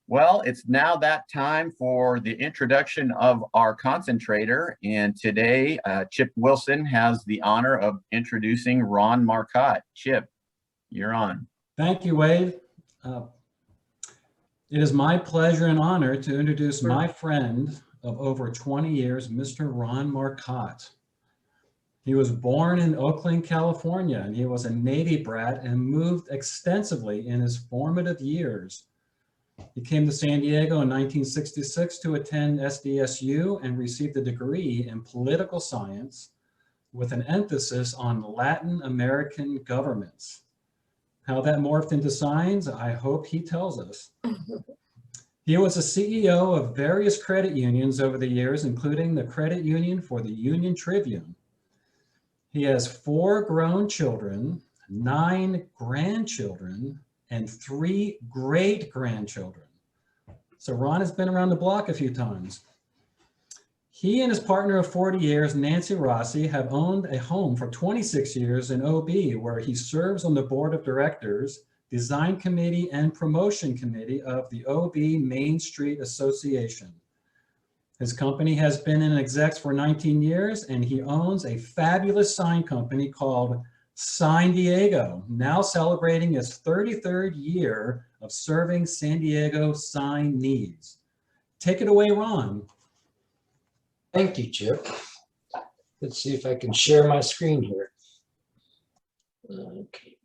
Well, it's now that time for the introduction of our concentrator. And today, Chip Wilson has the honor of introducing Ron Marcotte. Chip, you're on. Thank you, Wade. It is my pleasure and honor to introduce my friend of over 20 years, Mr. Ron Marcotte. He was born in Oakland, California, and he was a Navy brat and moved extensively in his formative years. He came to San Diego in 1966 to attend SDSU and received a degree in political science with an emphasis on Latin American governments. How that morphed into science, I hope he tells us. He was a CEO of various credit unions over the years, including the credit union for the Union Tribune. He has 4 grown children, 9 grandchildren, and 3 great-grandchildren. So Ron has been around the block a few times. He and his partner of 40 years, Nancy Rossi, have owned a home for 26 years in OB, where he serves on the board of directors, design committee, and promotion committee of the OB Main Street Association. His company has been in execs for 19 years, and he owns a fabulous sign company called Sign Diego, now celebrating its 33rd year of serving San Diego sign needs. Take it away, Ron. Thank you, Chip. Let's see if I can share my screen here. Okay.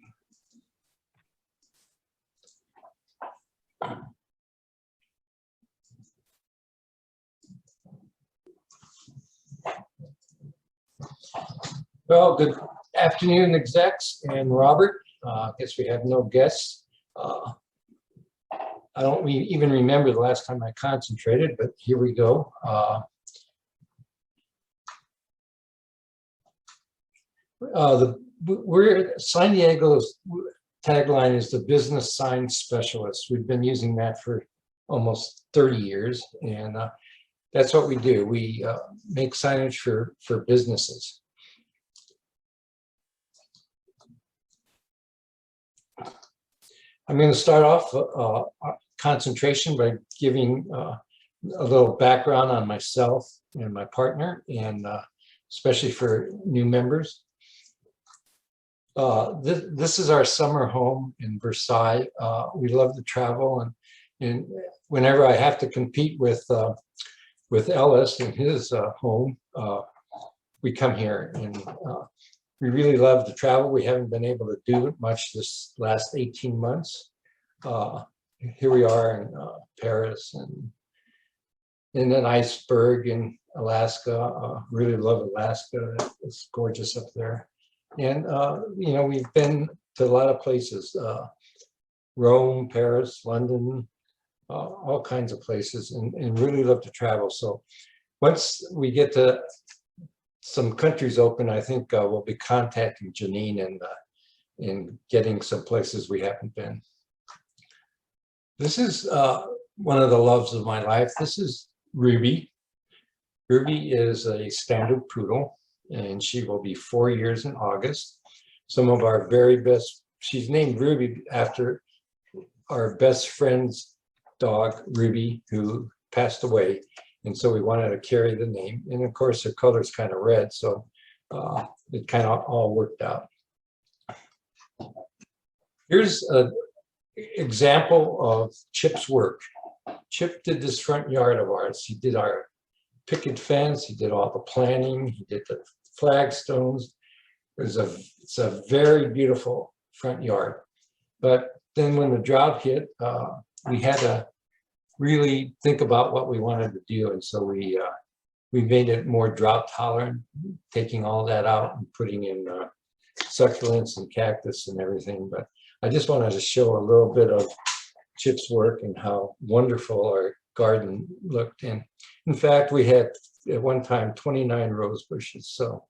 Well, good afternoon, execs and Robert. I guess we have no guests. I don't even remember the last time I concentrated, but here we go. San Diego's tagline is the business sign specialist. We've been using that for almost 30 years, and that's what we do. We make signage for businesses. I'm going to start off concentration by giving a little background on myself and my partner, and especially for new members. This is our summer home in Versailles. We love to travel, and whenever I have to compete with Ellis in his home, we come here, and we really love to travel. We haven't been able to do it much this last 18 months. Here we are in Paris and in an iceberg in Alaska. Really love Alaska. It's gorgeous up there. And, you know, we've been to a lot of places, Rome, Paris, London, all kinds of places, and really love to travel. So once we get to some countries open, I think we'll be contacting Janine and getting some places we haven't been. This is one of the loves of my life. This is Ruby. Ruby is a standard poodle, and she will be 4 years in August. Some of our very best, she's named Ruby after our best friend's dog, Ruby, who passed away. And so we wanted to carry the name. And of course, her color is kind of red, so it kind of all worked out. Here's an example of Chip's work. Chip did this front yard of ours. He did our picket fence. He did all the planning. He did the flagstones. It's a very beautiful front yard. But then when the drought hit, we had to really think about what we wanted to do, and so we made it more drought tolerant, taking all that out and putting in succulents and cactus and everything. But I just wanted to show a little bit of Chip's work and how wonderful our garden looked. And in fact, we had at one time 29 rose bushes. So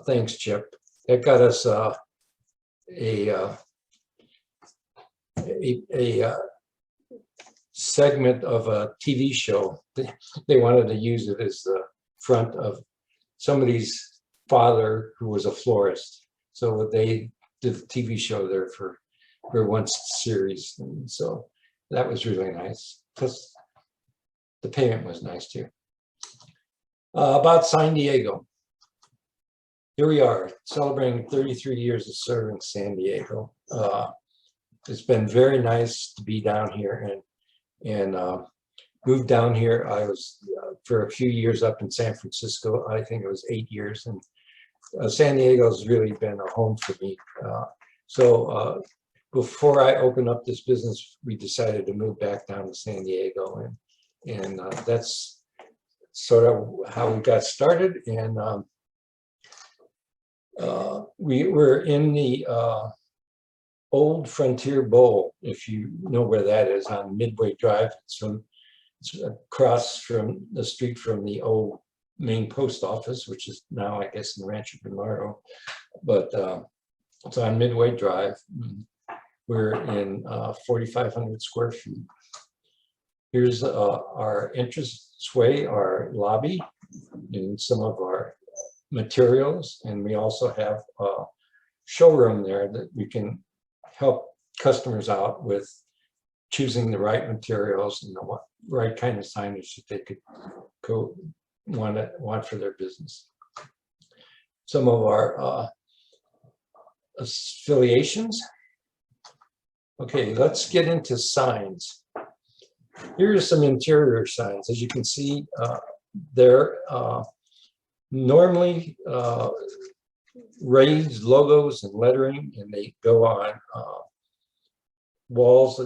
thanks, Chip. That got us a segment of a TV show. They wanted to use it as the front of somebody's father who was a florist. So they did a TV show there for one series. And so that was really nice. Plus, the payment was nice too. About San Diego. Here we are, celebrating 33 years of serving San Diego. It's been very nice to be down here and moved down here. I was for a few years up in San Francisco. I think it was 8 years, and San Diego's really been a home for me. So before I opened up this business, we decided to move back down to San Diego, and that's sort of how we got started. And we were in the Old Frontier Bowl, if you know where that is, on Midway Drive. It's across from the street from the old main post office, which is now, I guess, in Rancho Bernardo. But it's on Midway Drive. We're in 4,500 square feet. Here's our entranceway, our lobby, and some of our materials. And we also have a showroom there that we can help customers out with choosing the right materials and the right kind of signage that they could want for their business. Some of our affiliations. Okay, let's get into signs. Here are some interior signs. As you can see, they're normally raised logos and lettering, and they go on walls,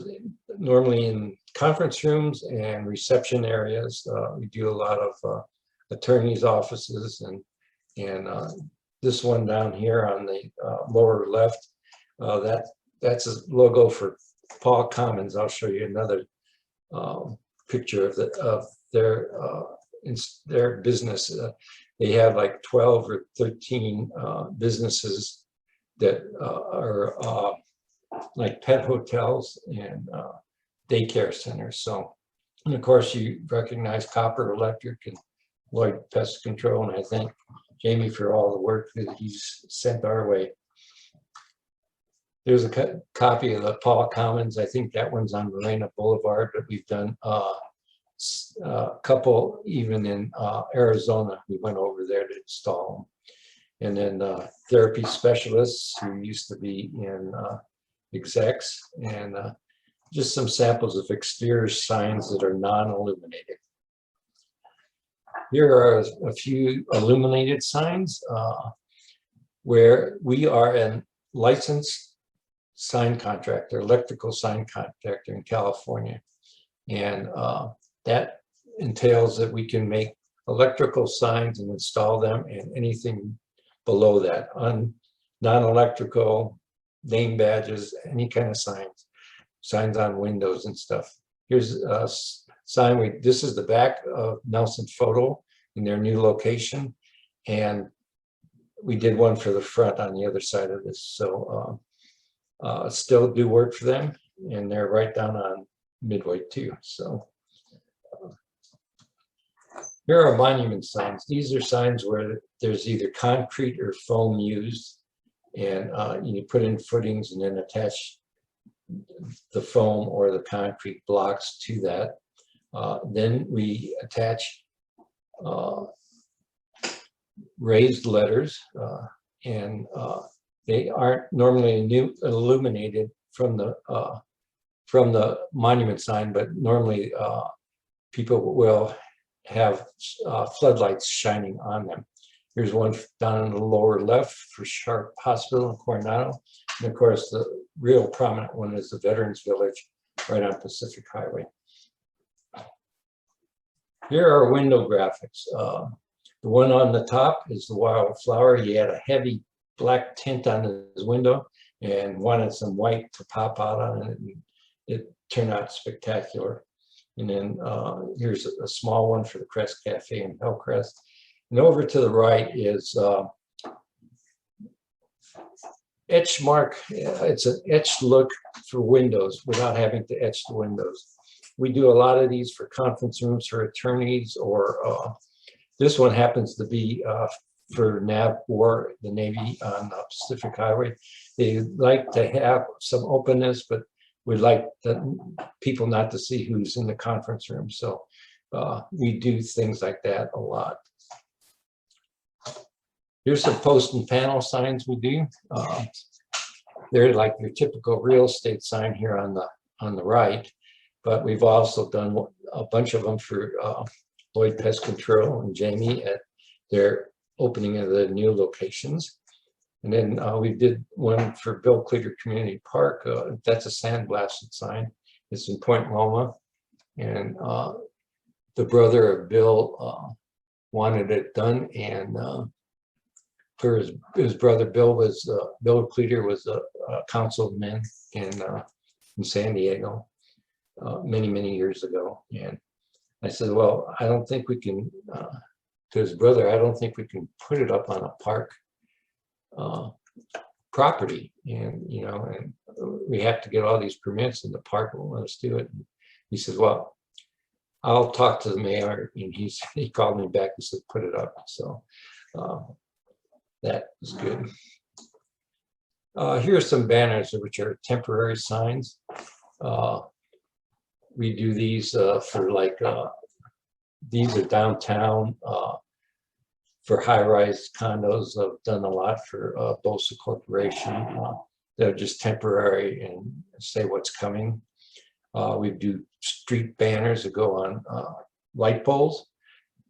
normally in conference rooms and reception areas. We do a lot of attorneys' offices, and this one down here on the lower left, that's a logo for Paul Commons. I'll show you another picture of their business. They have like 12 or 13 businesses that are like pet hotels and daycare centers. So, and of course, you recognize Copper Electric and Lloyd Pest Control, and I thank Jamie for all the work that he's sent our way. There's a copy of the Paul Commons. I think that one's on Morena Boulevard, but we've done a couple even in Arizona. We went over there to install them. And then therapy specialists who used to be in execs, and just some samples of exterior signs that are non-illuminated. Here are a few illuminated signs where we are a licensed sign contractor, electrical sign contractor in California. And that entails that we can make electrical signs and install them, and anything below that, non-electrical, name badges, any kind of signs on windows and stuff. Here's a sign. This is the back of Nelson Photo in their new location, and we did one for the front on the other side of this. So still do work for them, and they're right down on Midway too. So here are monument signs. These are signs where there's either concrete or foam used, and you put in footings and then attach the foam or the concrete blocks to that. Then we attach raised letters, and they aren't normally illuminated from the monument sign, but normally people will have floodlights shining on them. Here's one down in the lower left for Sharp Hospital in Coronado. And of course, the real prominent one is the Veterans Village right on Pacific Highway. Here are window graphics. The one on the top is the wildflower. He had a heavy black tint on his window and wanted some white to pop out on it, and it turned out spectacular. And then here's a small one for the Crest Cafe in Hillcrest. And over to the right is etch mark. It's an etched look for windows without having to etch the windows. We do a lot of these for conference rooms for attorneys, or this one happens to be for NAVWAR, the Navy on Pacific Highway. They like to have some openness, but we'd like people not to see who's in the conference room. So we do things like that a lot. Here's some post and panel signs we do. They're like your typical real estate sign here on the right, but we've also done a bunch of them for Lloyd Pest Control and Jamie at their opening of the new locations. And then we did one for Bill Cleaver Community Park. That's a sandblasted sign. It's in Point Loma. And the brother of Bill wanted it done. And for his brother, Bill Cleaver was a councilman in San Diego many, many years ago. And I said, well, I don't think we can, to his brother, I don't think we can put it up on a park property, and and we have to get all these permits, and the park won't let us do it. And he says, well, I'll talk to the mayor, and he called me back and said, put it up. So that was good. Here are some banners which are temporary signs. We do these for like these are downtown for high-rise condos. I've done a lot for Bosa Corporation. They're just temporary and say what's coming. We do street banners that go on light poles.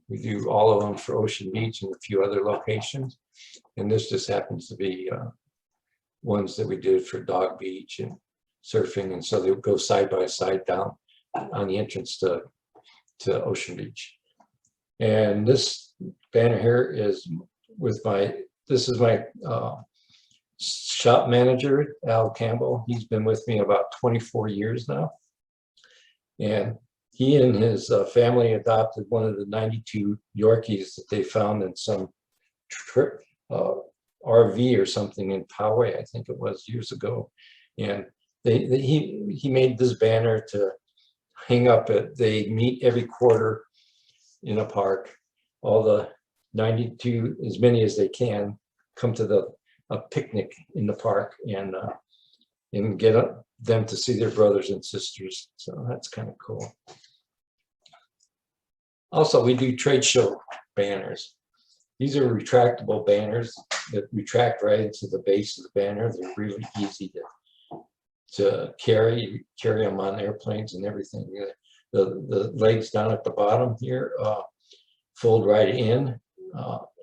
We do all of them for Ocean Beach and a few other locations. And this just happens to be ones that we did for Dog Beach and surfing. And so they go side by side down on the entrance to Ocean Beach. And this banner here is with this is my shop manager, Al Campbell. He's been with me about 24 years now. And he and his family adopted one of the 92 Yorkies that they found in some RV or something in Poway, I think it was, years ago. And he made this banner to hang up they meet every quarter in a park. All the 92, as many as they can, come to a picnic in the park and get them to see their brothers and sisters. So that's kind of cool. Also, we do trade show banners. These are retractable banners that retract right into the base of the banner. They're really easy to carry them on airplanes and everything. The legs down at the bottom here fold right in,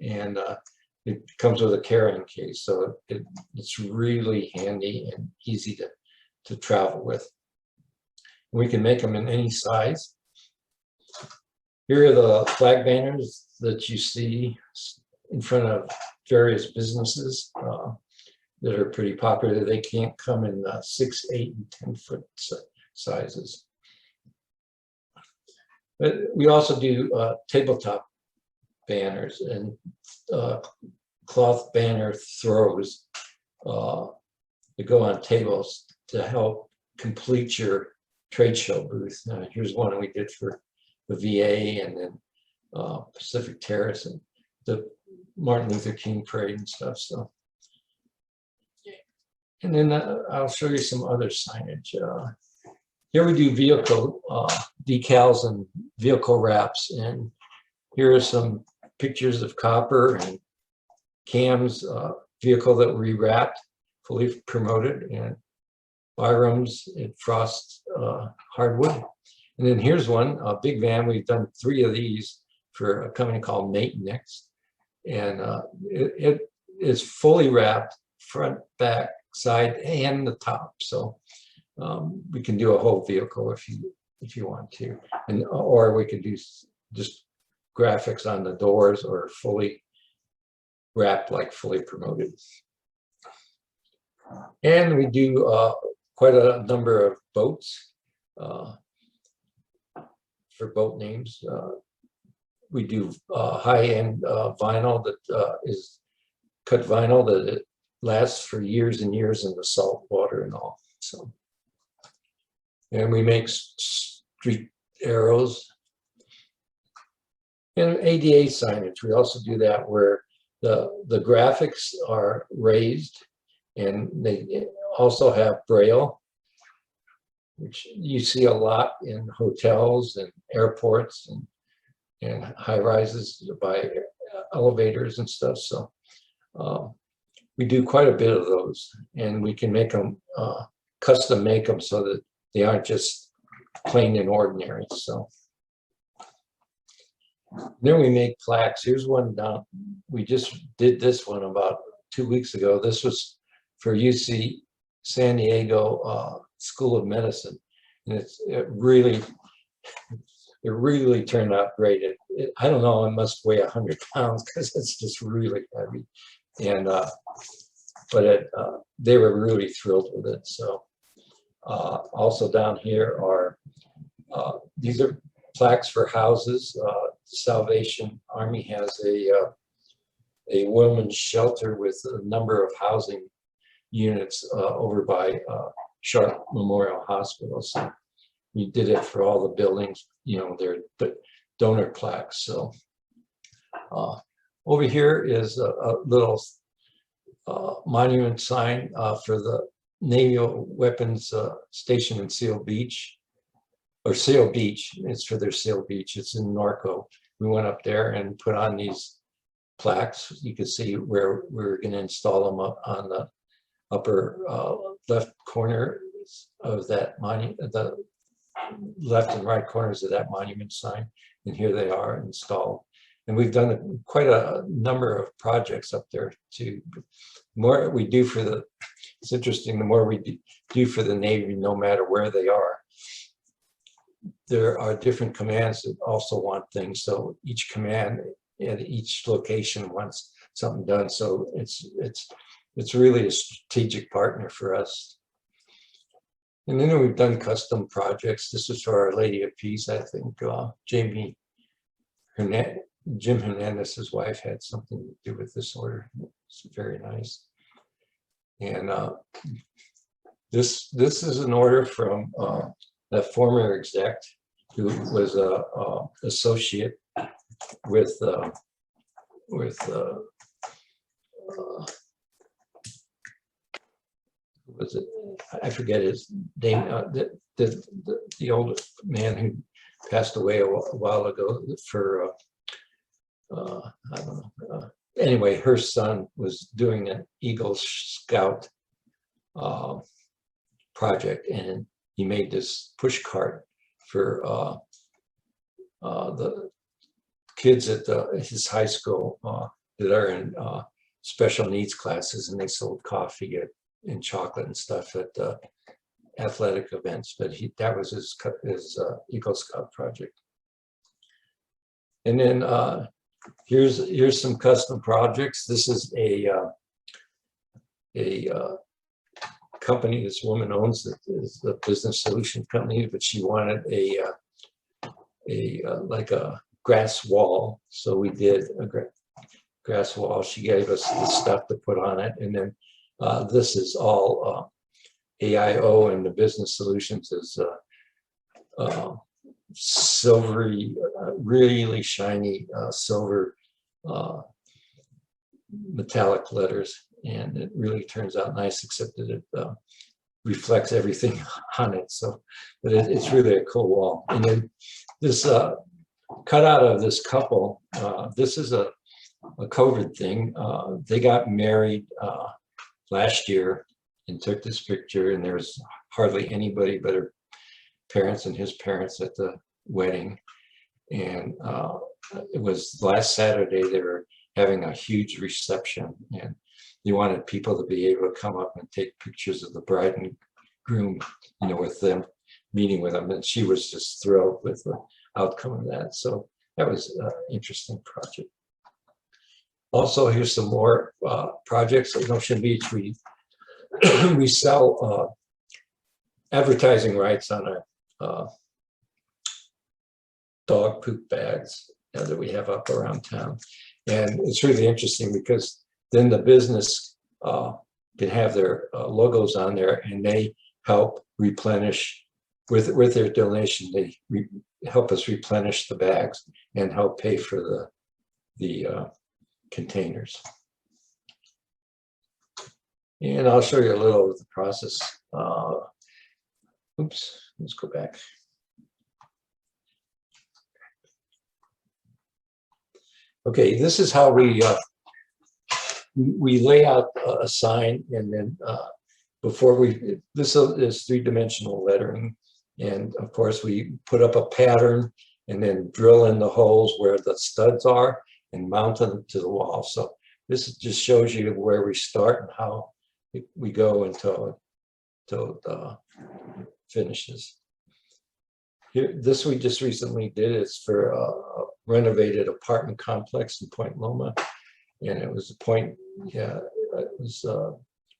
and it comes with a carrying case, so it's really handy and easy to travel with. We can make them in any size. Here are the flag banners that you see in front of various businesses that are pretty popular. They can't come in 6, 8, and 10 foot sizes. But we also do tabletop banners and cloth banner throws that go on tables to help complete your trade show booth. Here's one we did for the VA, and then Pacific Terrace and the Martin Luther King parade and stuff. So, and then I'll show you some other signage. Here we do vehicle decals and vehicle wraps, and here are some pictures of Copper and Cam's vehicle that we wrapped, fully promoted, and Byram's at Frost Hardwood. And then here's one, a big van. We've done 3 of these for a company called Nate Next, and it is fully wrapped, front, back, side, and the top. So we can do a whole vehicle if you want to, and or we could do just graphics on the doors, or fully wrapped like fully promoted. And we do quite a number of boats for boat names. We do high-end vinyl that is cut vinyl that it lasts for years and years in the salt water and all. So, and we make street arrows and ADA signage. We also do that where the graphics are raised, and they also have Braille. which you see a lot in hotels and airports and high rises by elevators and stuff. So we do quite a bit of those, and we can make them, custom make them so that they aren't just plain and ordinary. So then we make plaques. Here's one down. We just did this one about 2 weeks ago. This was for UC San Diego School of Medicine, and it really turned out great. I don't know, it must weigh 100 pounds because it's just really heavy, and but they were really thrilled with it. So also down here are these are plaques for houses. Salvation Army has a women's shelter with a number of housing units over by Sharp Memorial Hospital. So we did it for all the buildings, you know, they're the donor plaques. So over here is a little monument sign for the Naval Weapons Station in Seal Beach. Or Seal Beach, it's for their Seal Beach. It's in Marcotte. We went up there and put on these plaques. You can see where we're going to install them up on the upper left corner of that monument, the left and right corners of that monument sign. And here they are installed. And we've done quite a number of projects up there too. The more we do for the, it's interesting, the more we do for the Navy, no matter where they are. There are different commands that also want things. So each command at each location wants something done. So it's really a strategic partner for us. And then we've done custom projects. This is for Our Lady of Peace. I think Jim Hernandez's wife had something to do with this order. It's very nice. And this is an order from a former exec who was a associate with was it? I forget his name. The old man who passed away a while ago. For I don't know. Anyway, her son was doing an Eagle Scout project, and he made this push cart for the kids at his high school that are in special needs classes, and they sold coffee and chocolate and stuff at athletic events. But that was his Eagle Scout project. And then here's some custom projects. This is a company this woman owns that is a business solution company, but she wanted like a grass wall. So we did a grass wall. She gave us the stuff to put on it. And then this is all AIO, and the business solutions is silvery, really shiny silver metallic letters. And it really turns out nice, except that it reflects everything on it. So, but it's really a cool wall. And then this cutout of this couple, this is a COVID thing. They got married last year and took this picture, and there's hardly anybody but her parents and his parents at the wedding. And it was last Saturday. They were having a huge reception, and they wanted people to be able to come up and take pictures of the bride and groom, you know, with them, meeting with them. And she was just thrilled with the outcome of that. So that was an interesting project. Also, here's some more projects at Ocean Beach. We sell advertising rights on our dog poop bags that we have up around town. And it's really interesting because then the business can have their logos on there, and they help replenish with their donation. They help us replenish the bags and help pay for the containers. And I'll show you a little of the process. Oops, let's go back. Okay, this is how we lay out a sign, and then before this is three-dimensional lettering, and of course we put up a pattern and then drill in the holes where the studs are and mount them to the wall. So this just shows you where we start and how we go until it finishes. Here, this we just recently did. It's for a renovated apartment complex in Point Loma, and it was Point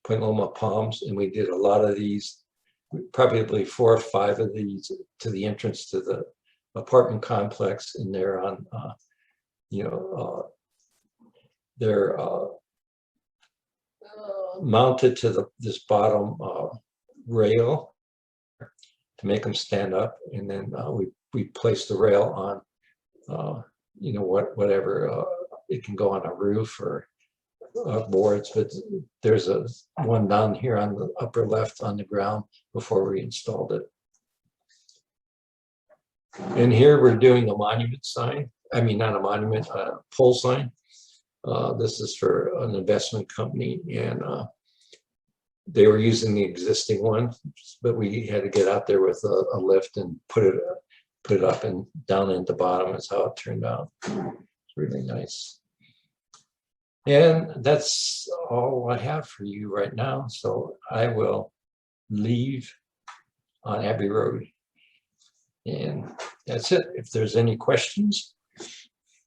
Loma Palms, and we did a lot of these, probably 4 or 5 of these to the entrance to the apartment complex, and they're on, they're mounted to this bottom rail to make them stand up, and then we place the rail on, whatever, it can go on a roof or boards, but there's one down here on the upper left on the ground before we installed it. And here we're doing a monument sign. I mean, not a monument, a pole sign. This is for an investment company, and they were using the existing one, but we had to get out there with a lift and put it up and down at the bottom. Is how it turned out. It's really nice. And that's all I have for you right now. So I will leave on Abbey Road. And that's it. If there's any questions,